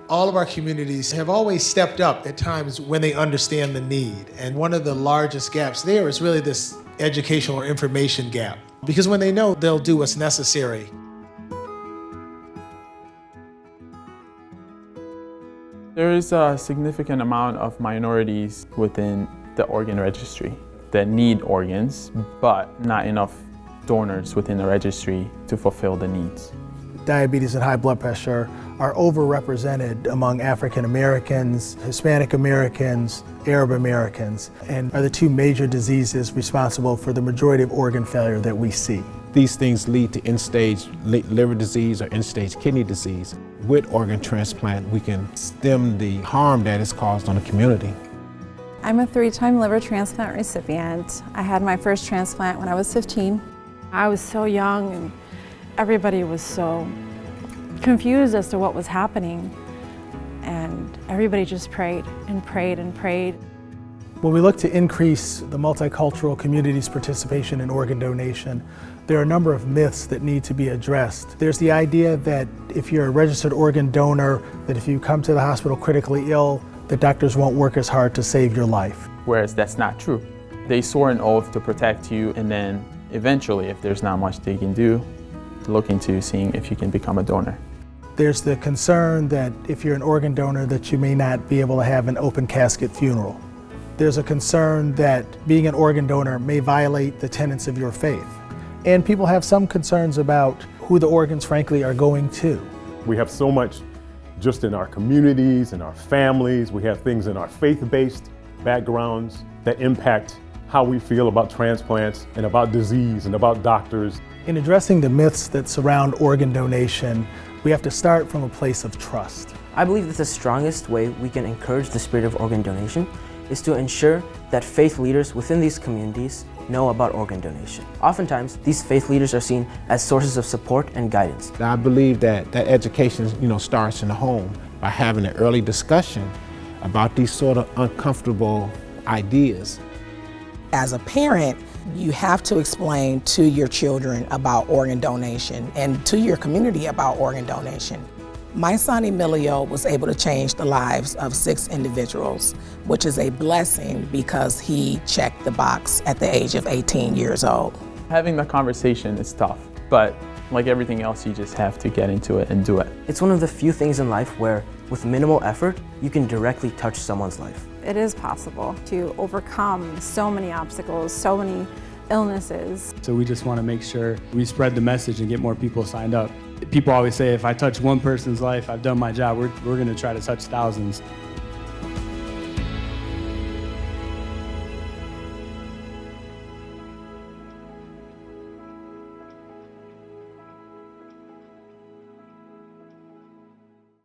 All of our communities have always stepped up at times when they understand the need. And one of the largest gaps there is really this educational or information gap. Because when they know, they'll do what's necessary. There is a significant amount of minorities within the organ registry that need organs, but not enough donors within the registry to fulfill the needs. Diabetes and high blood pressure are overrepresented among African Americans, Hispanic Americans, Arab Americans, and are the two major diseases responsible for the majority of organ failure that we see. These things lead to end-stage liver disease or end-stage kidney disease. With organ transplant, we can stem the harm that is caused on the community. I'm a 3-time liver transplant recipient. I had my first transplant when I was 15. I was so young and everybody was so confused as to what was happening, and everybody just prayed and prayed and prayed. When we look to increase the multicultural community's participation in organ donation, there are a number of myths that need to be addressed. There's the idea that if you're a registered organ donor, that if you come to the hospital critically ill, the doctors won't work as hard to save your life. Whereas that's not true. They swore an oath to protect you, and then eventually, if there's not much they can do, look into seeing if you can become a donor. There's the concern that if you're an organ donor that you may not be able to have an open casket funeral. There's a concern that being an organ donor may violate the tenets of your faith. And people have some concerns about who the organs frankly are going to. We have so much just in our communities, in our families. We have things in our faith-based backgrounds that impact how we feel about transplants and about disease and about doctors. In addressing the myths that surround organ donation, we have to start from a place of trust. I believe that the strongest way we can encourage the spirit of organ donation is to ensure that faith leaders within these communities know about organ donation. Oftentimes, these faith leaders are seen as sources of support and guidance. I believe that education, starts in the home by having an early discussion about these sort of uncomfortable ideas. As a parent, you have to explain to your children about organ donation and to your community about organ donation. My son Emilio was able to change the lives of 6 individuals, which is a blessing because he checked the box at the age of 18 years old. Having the conversation is tough, but like everything else, you just have to get into it and do it. It's one of the few things in life where, with minimal effort, you can directly touch someone's life. It is possible to overcome so many obstacles, so many illnesses. So we just want to make sure we spread the message and get more people signed up. People always say, if I touch one person's life, I've done my job. We're going to try to touch thousands.